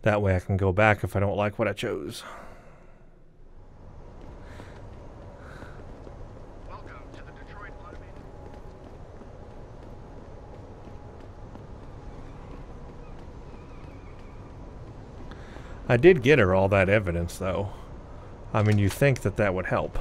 That way I can go back if I don't like what I chose. Welcome to the Detroit Automated. I did get her all that evidence, though. I mean, you think that that would help.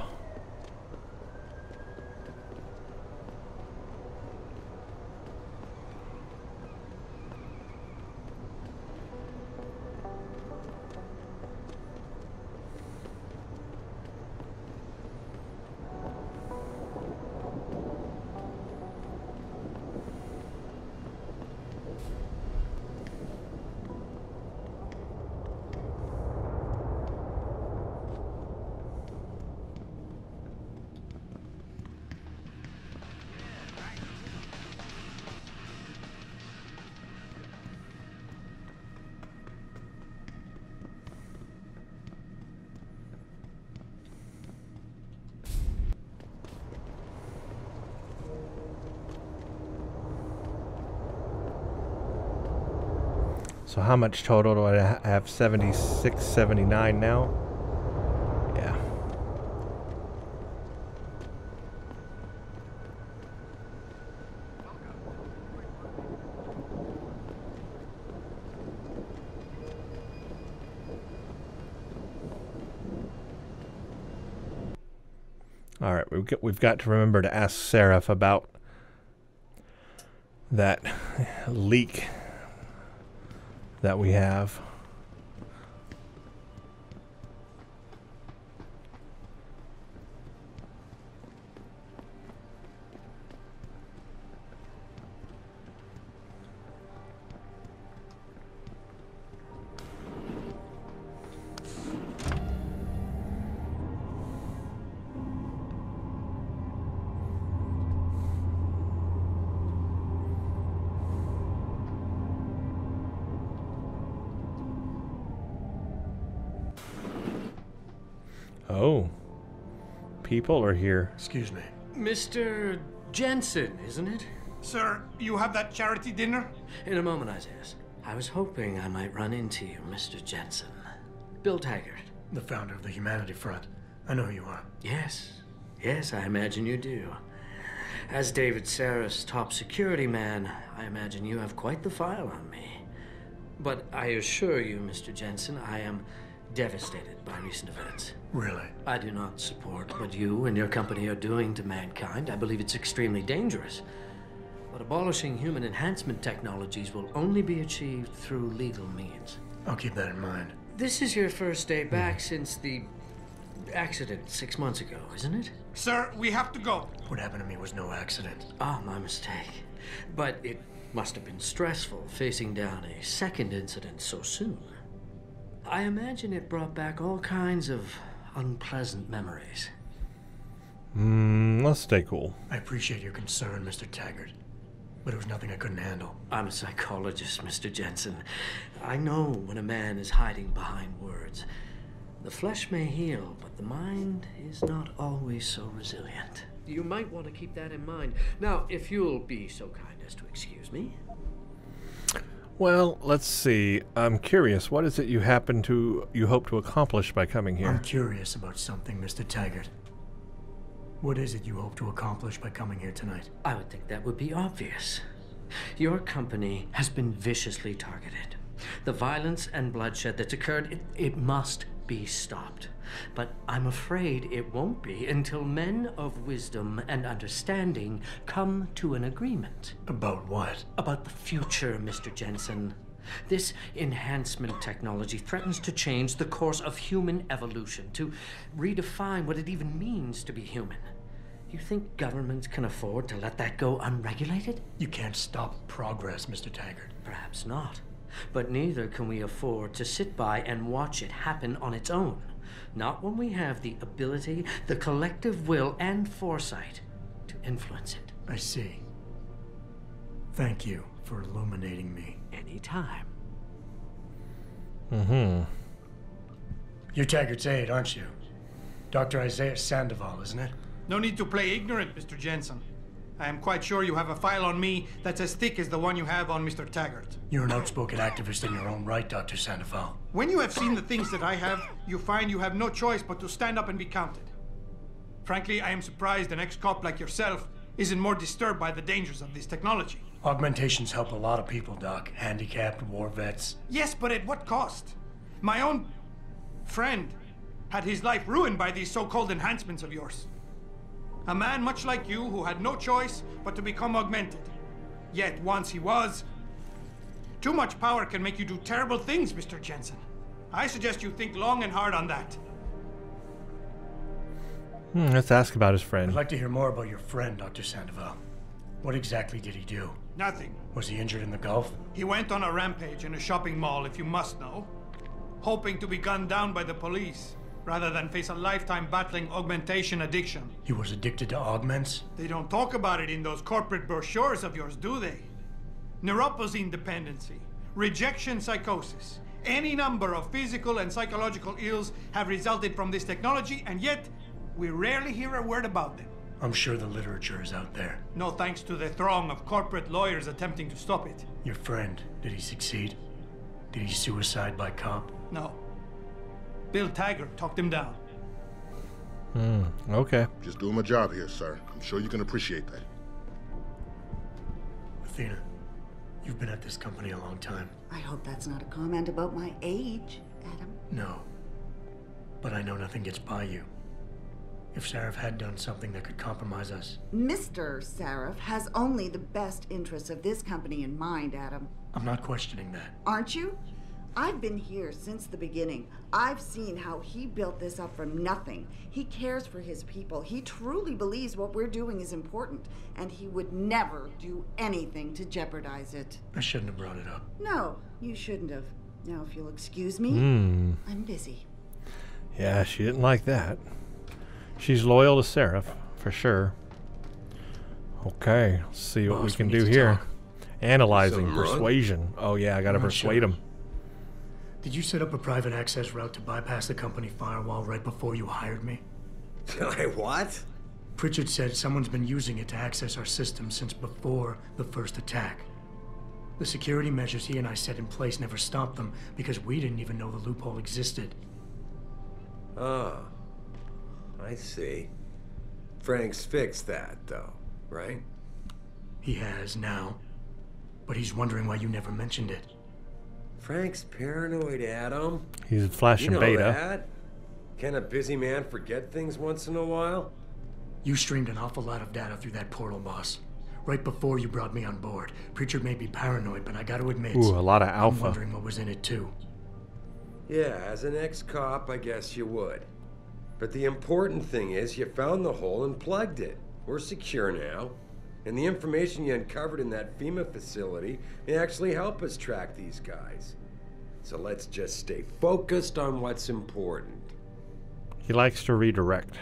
So how much total do I have? 76, 79 now? Yeah. All right, we've got to remember to ask Seraph about that leak that we have. Oh, people are here. Excuse me. Mr. Jensen, isn't it? Sir, you have that charity dinner? In a moment, Isaiah. I was hoping I might run into you, Mr. Jensen. Bill Taggart. The founder of the Humanity Front. I know who you are. Yes. Yes, I imagine you do. As David Sarah's top security man, I imagine you have quite the file on me. But I assure you, Mr. Jensen, I am devastated by recent events. Really? I do not support what you and your company are doing to mankind. I believe it's extremely dangerous. But abolishing human enhancement technologies will only be achieved through legal means. I'll keep that in mind. This is your first day back since the accident 6 months ago, isn't it? Sir, we have to go. What happened to me was no accident. Ah, my mistake. But it must have been stressful facing down a second incident so soon. I imagine it brought back all kinds of unpleasant memories. Let's stay cool. I appreciate your concern, Mr. Taggart. But it was nothing I couldn't handle. I'm a psychologist, Mr. Jensen. I know when a man is hiding behind words. The flesh may heal, but the mind is not always so resilient. You might want to keep that in mind. Now, if you'll be so kind as to excuse me. Well, let's see. I'm curious. What is it you hope to accomplish by coming here? I'm curious about something, Mr. Taggart. What is it you hope to accomplish by coming here tonight? I would think that would be obvious. Your company has been viciously targeted. The violence and bloodshed that's occurred, it must be stopped. But I'm afraid it won't be until men of wisdom and understanding come to an agreement. About what? About the future, Mr. Jensen. This enhancement technology threatens to change the course of human evolution, to redefine what it even means to be human. You think governments can afford to let that go unregulated? You can't stop progress, Mr. Taggart. Perhaps not. But neither can we afford to sit by and watch it happen on its own. Not when we have the ability, the collective will, and foresight to influence it. I see. Thank you for illuminating me. Anytime. You're Taggart's aide, aren't you? Dr. Isaiah Sandoval, isn't it? No need to play ignorant, Mr. Jensen. I am quite sure you have a file on me that's as thick as the one you have on Mr. Taggart. You're an outspoken activist in your own right, Dr. Sandoval. When you have seen the things that I have, you find you have no choice but to stand up and be counted. Frankly, I am surprised an ex-cop like yourself isn't more disturbed by the dangers of this technology. Augmentations help a lot of people, Doc. Handicapped, war vets. Yes, but at what cost? My own friend had his life ruined by these so-called enhancements of yours. A man much like you who had no choice but to become augmented. Yet once he was, too much power can make you do terrible things, Mr. Jensen. I suggest you think long and hard on that. Let's ask about his friend. I'd like to hear more about your friend, Dr. Sandoval. What exactly did he do? Nothing. Was he injured in the Gulf? He went on a rampage in a shopping mall, if you must know, hoping to be gunned down by the police, rather than face a lifetime battling augmentation addiction. He was addicted to augments? They don't talk about it in those corporate brochures of yours, do they? Neuroposine dependency, rejection psychosis, any number of physical and psychological ills have resulted from this technology, and yet we rarely hear a word about them. I'm sure the literature is out there. No thanks to the throng of corporate lawyers attempting to stop it. Your friend, did he succeed? Did he suicide by cop? No. Bill Taggart talked him down. Okay. Just doing my job here, sir. I'm sure you can appreciate that. Athena, you've been at this company a long time. I hope that's not a comment about my age, Adam. No. But I know nothing gets by you. If Sarif had done something that could compromise us. Mr. Sarif has only the best interests of this company in mind, Adam. I'm not questioning that. Aren't you? I've been here since the beginning. I've seen how he built this up from nothing. He cares for his people. He truly believes what we're doing is important, and he would never do anything to jeopardize it. I shouldn't have brought it up. No, you shouldn't have. Now, if you'll excuse me, I'm busy. Yeah, she didn't like that. She's loyal to Seraph, for sure. Okay, let's see what we Boss, can we need do to here. talk. Analyzing, Something wrong? persuasion. Oh yeah, I gotta I'm not persuade sure. him. Did you set up a private access route to bypass the company firewall right before you hired me? What? Pritchard said someone's been using it to access our system since before the first attack. The security measures he and I set in place never stopped them because we didn't even know the loophole existed. Oh, I see. Frank's fixed that, though, right? He has now, but he's wondering why you never mentioned it. Frank's paranoid, Adam. He's flashing You know beta. that? Can a busy man forget things once in a while? You streamed an awful lot of data through that portal, boss. Right before you brought me on board. Pritchard may be paranoid, but I gotta admit, Ooh, a lot of I'm alpha. wondering what was in it too. Yeah, as an ex-cop, I guess you would. But the important thing is you found the hole and plugged it. We're secure now. And the information you uncovered in that FEMA facility may actually help us track these guys. So let's just stay focused on what's important. He likes to redirect.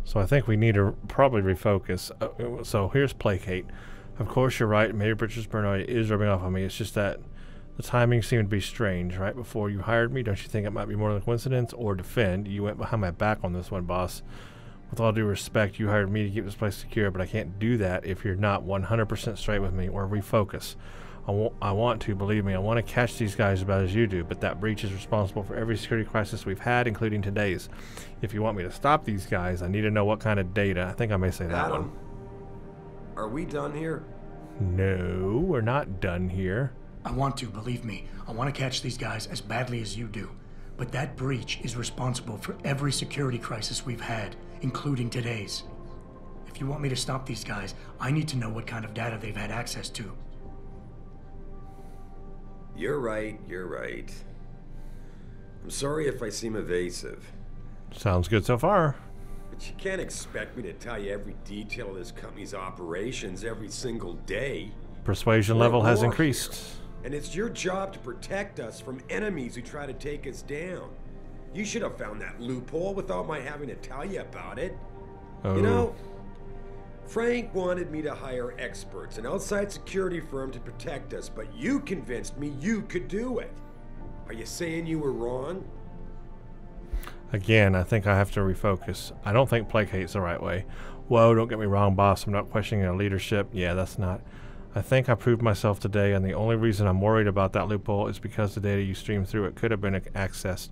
So I think we need to probably refocus. So here's placate. Of course you're right. Maybe Pritchard's paranoia is rubbing off on me. It's just that the timing seemed to be strange. Right before you hired me, don't you think it might be more than a coincidence? Or defend. You went behind my back on this one, boss. With all due respect, you hired me to keep this place secure, but I can't do that if you're not 100% straight with me or refocus. I want to, believe me, I want to catch these guys about as you do, but that breach is responsible for every security crisis we've had, including today's. If you want me to stop these guys, I need to know what kind of data. I think I may say that Adam, one. are we done here? No, we're not done here. I want to, believe me. I want to catch these guys as badly as you do. But that breach is responsible for every security crisis we've had, including today's. If you want me to stop these guys, I need to know what kind of data they've had access to. You're right, you're right. I'm sorry if I seem evasive. Sounds good so far. But you can't expect me to tell you every detail of this company's operations every single day. Persuasion We're level at has war increased. here, and it's your job to protect us from enemies who try to take us down. You should have found that loophole without my having to tell you about it. Oh. You know, Frank wanted me to hire experts, an outside security firm to protect us, but you convinced me you could do it. Are you saying you were wrong? Again, I think I have to refocus. I don't think placate's the right way. Whoa, don't get me wrong, boss. I'm not questioning your leadership. Yeah, that's not. I think I proved myself today, and the only reason I'm worried about that loophole is because the data you streamed through it could have been accessed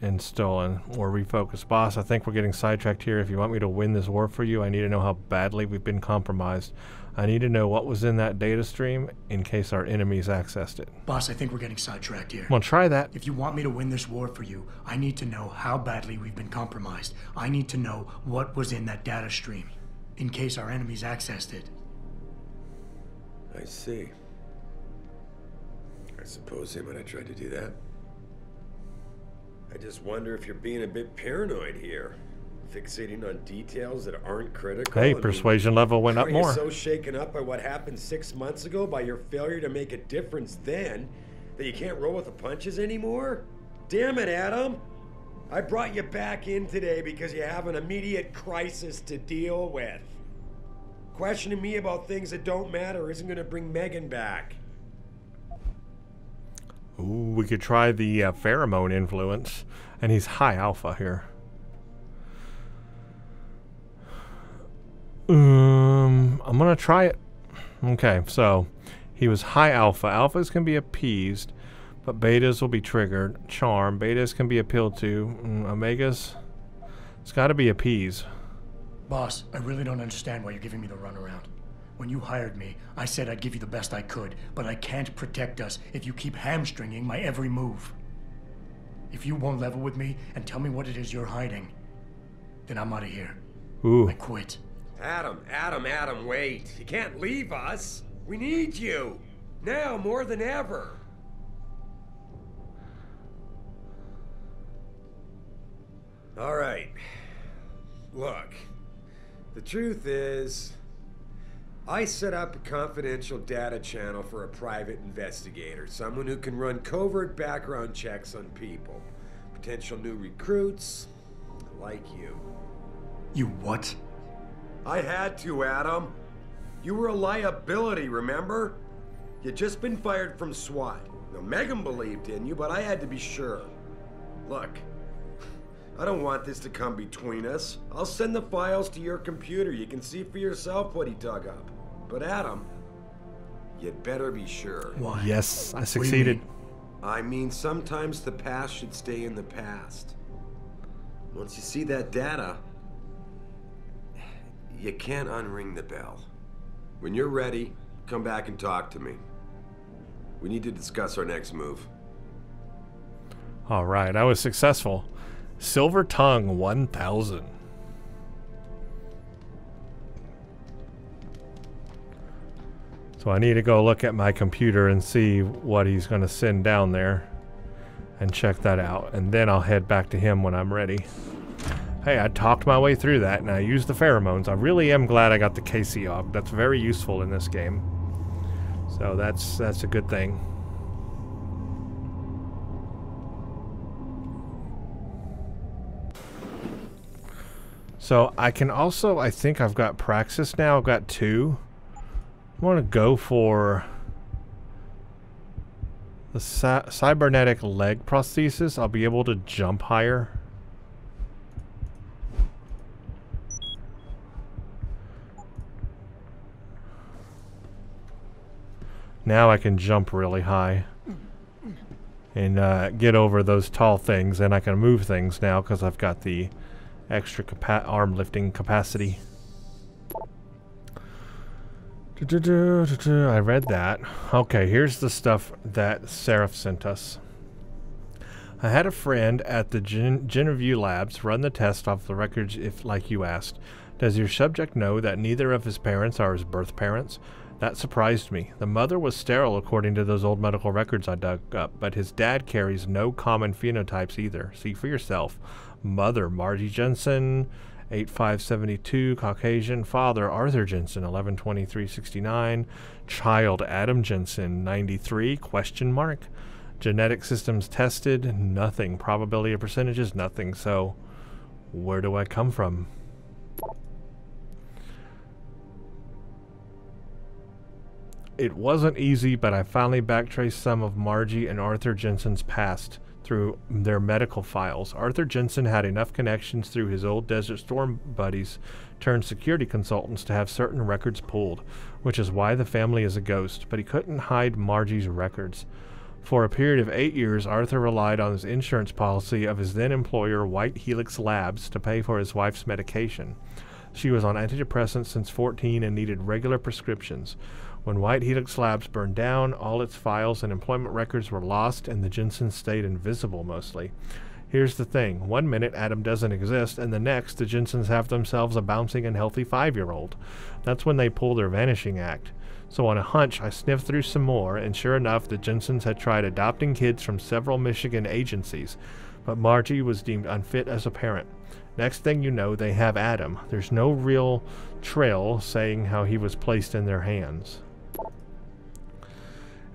and stolen or refocused. Boss, I think we're getting sidetracked here. If you want me to win this war for you, I need to know how badly we've been compromised. I need to know what was in that data stream in case our enemies accessed it. Boss, I think we're getting sidetracked here. Come on, try that. If you want me to win this war for you, I need to know how badly we've been compromised. I need to know what was in that data stream in case our enemies accessed it. I see. I suppose they might have tried to do that. I just wonder if you're being a bit paranoid here. Fixating on details that aren't critical. Hey, persuasion level went up more. Are you so shaken up by what happened 6 months ago, by your failure to make a difference then, that you can't roll with the punches anymore? Damn it, Adam! I brought you back in today because you have an immediate crisis to deal with. Questioning me about things that don't matter isn't going to bring Megan back. Ooh, we could try the pheromone influence. And he's high alpha here. I'm gonna try it. Okay, so he was high alpha. Alphas can be appeased, but betas will be triggered. Charm. Betas can be appealed to. Omegas, it's got to be appeased. Boss, I really don't understand why you're giving me the runaround. When you hired me, I said I'd give you the best I could, but I can't protect us if you keep hamstringing my every move. If you won't level with me and tell me what it is you're hiding, then I'm out of here. Ooh. I quit. Adam, wait. You can't leave us. We need you. Now more than ever. All right. Look, the truth is, I set up a confidential data channel for a private investigator, someone who can run covert background checks on people, potential new recruits, like you. You what? I had to, Adam. You were a liability, remember? You'd just been fired from SWAT. Now, Megan believed in you, but I had to be sure. Look, I don't want this to come between us. I'll send the files to your computer. You can see for yourself what he dug up. But Adam, you'd better be sure. Why? Yes, I succeeded. I mean, sometimes the past should stay in the past. Once you see that data, you can't unring the bell. When you're ready, come back and talk to me. We need to discuss our next move. All right, I was successful. Silver Tongue 1000. So I need to go look at my computer and see what he's going to send down there and check that out. And then I'll head back to him when I'm ready. Hey, I talked my way through that and I used the pheromones. I really am glad I got the KCOG. That's very useful in this game. So that's a good thing. So I can also, I think I've got Praxis now. I've got 2. I want to go for the cybernetic leg prosthesis. I'll be able to jump higher. Now I can jump really high and get over those tall things, and I can move things now because I've got the extra arm lifting capacity. I read that. Okay, here's the stuff that Seraph sent us. I had a friend at the Genevieve Labs run the test off the records if, like you asked. Does your subject know that neither of his parents are his birth parents? That surprised me. The mother was sterile according to those old medical records I dug up, but his dad carries no common phenotypes either. See for yourself. Mother, Margie Jensen, 8572, Caucasian. Father, Arthur Jensen, 112369. Child, Adam Jensen, 93, question mark. Genetic systems tested, nothing. Probability of percentages, nothing. So, where do I come from? It wasn't easy, but I finally backtraced some of Margie and Arthur Jensen's past through their medical files. Arthur Jensen had enough connections through his old Desert Storm buddies turned security consultants to have certain records pulled, which is why the family is a ghost, but he couldn't hide Margie's records. For a period of 8 years, Arthur relied on his insurance policy of his then employer, White Helix Labs, to pay for his wife's medication. She was on antidepressants since 14 and needed regular prescriptions. When White Helix Labs burned down, all its files and employment records were lost, and the Jensens stayed invisible mostly. Here's the thing. 1 minute, Adam doesn't exist, and the next, the Jensens have themselves a bouncing and healthy 5-year-old. That's when they pull their vanishing act. So on a hunch, I sniffed through some more, and sure enough, the Jensens had tried adopting kids from several Michigan agencies, but Margie was deemed unfit as a parent. Next thing you know, they have Adam. There's no real trail saying how he was placed in their hands.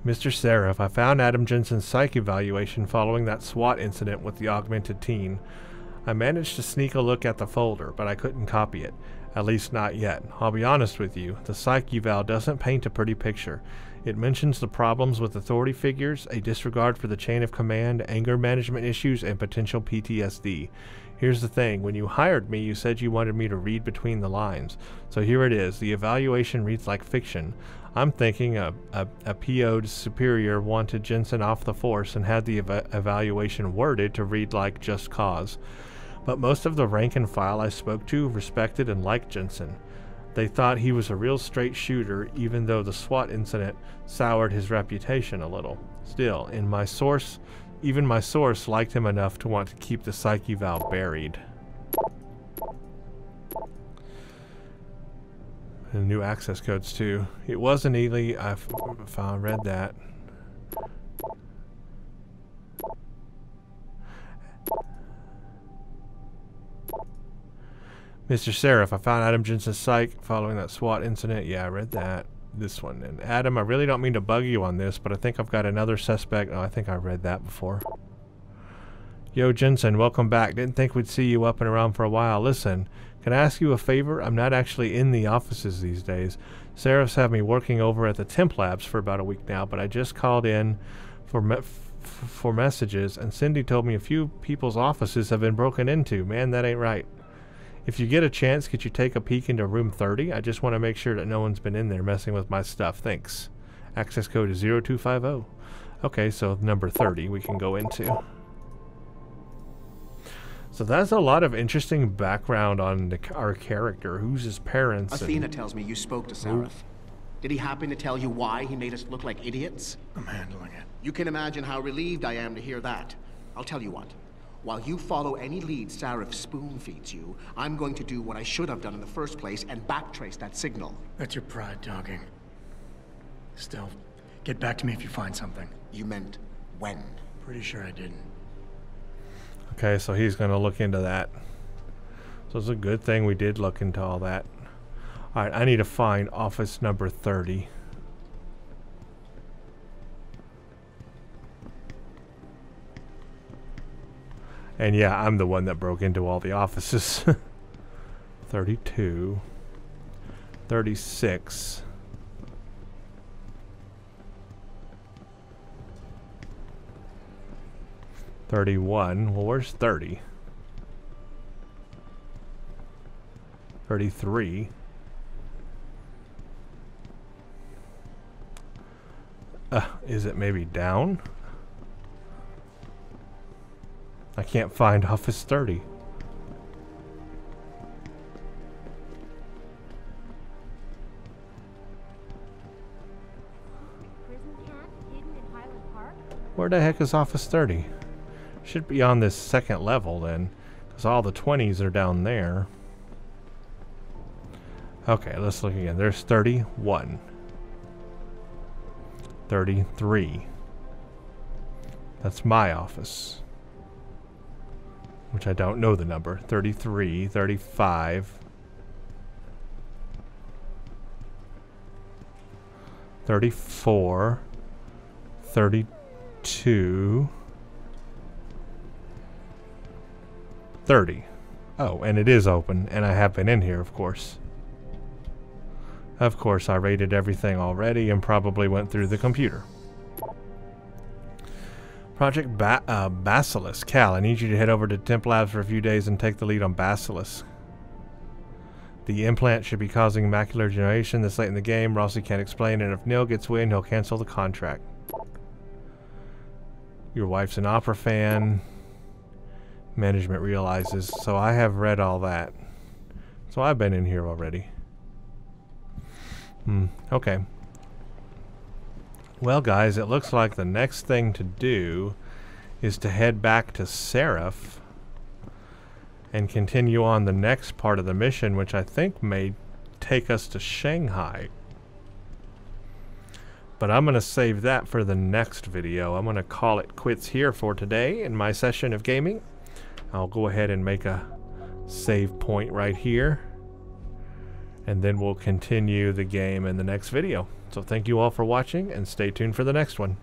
Mr. Seraph, I found Adam Jensen's psych evaluation following that SWAT incident with the augmented teen. I managed to sneak a look at the folder, but I couldn't copy it. At least not yet. I'll be honest with you, the psych eval doesn't paint a pretty picture. It mentions the problems with authority figures, a disregard for the chain of command, anger management issues, and potential PTSD. Here's the thing, when you hired me, you said you wanted me to read between the lines. So here it is, the evaluation reads like fiction. I'm thinking a PO'd superior wanted Jensen off the force and had the evaluation worded to read like just cause. But most of the rank and file I spoke to respected and liked Jensen. They thought he was a real straight shooter, even though the SWAT incident soured his reputation a little. Still, even my source liked him enough to want to keep the psych eval buried. And new access codes too. It wasn't easy. I read that. Mr. Seraph, I found Adam Jensen's psych following that SWAT incident. Yeah, I read that. This one. And Adam, I really don't mean to bug you on this, but I think I've got another suspect. Oh, I think I read that before. Yo, Jensen, welcome back. Didn't think we'd see you up and around for a while. Listen, can I ask you a favor? I'm not actually in the offices these days. Seraphs have me working over at the temp labs for about a week now, but I just called in for messages, and Cindy told me a few people's offices have been broken into. Man, that ain't right. If you get a chance, could you take a peek into room 30? I just want to make sure that no one's been in there messing with my stuff. Thanks. Access code is 0250. Okay, so number 30 we can go into. So that's a lot of interesting background on our character. Who's his parents? Athena tells me you spoke to Seraph. Did he happen to tell you why he made us look like idiots? I'm handling it. You can imagine how relieved I am to hear that. I'll tell you what. While you follow any lead Seraph spoon-feeds you, I'm going to do what I should have done in the first place and backtrace that signal. That's your pride talking. Still, get back to me if you find something. You meant when? Pretty sure I didn't. Okay, so he's going to look into that. So it's a good thing we did look into all that. Alright, I need to find office number 30. And yeah, I'm the one that broke into all the offices. 32. 36. 31. Well, where's 30? 33. Is it maybe down? I can't find office 30. Where the heck is office 30? Should be on this second level then, because all the 20s are down there. Okay, let's look again. There's 31. 33. That's my office. Which I don't know the number. 33, 35. 34. 32. 30. Oh, and it is open, and I have been in here, of course. Of course, I rated everything already and probably went through the computer. Project Basilisk. Cal, I need you to head over to Temp Labs for a few days and take the lead on Basilisk. The implant should be causing macular degeneration this late in the game. Rossi can't explain, and if Neil gets wind, he'll cancel the contract. Your wife's an opera fan. Management realizes. So I have read all that. So I've been in here already. Okay. Well, guys, it looks like the next thing to do is to head back to Seraph and continue on the next part of the mission, which I think may take us to Shanghai. But I'm going to save that for the next video. I'm going to call it quits here for today in my session of gaming. I'll go ahead and make a save point right here, and then we'll continue the game in the next video. So thank you all for watching, and stay tuned for the next one.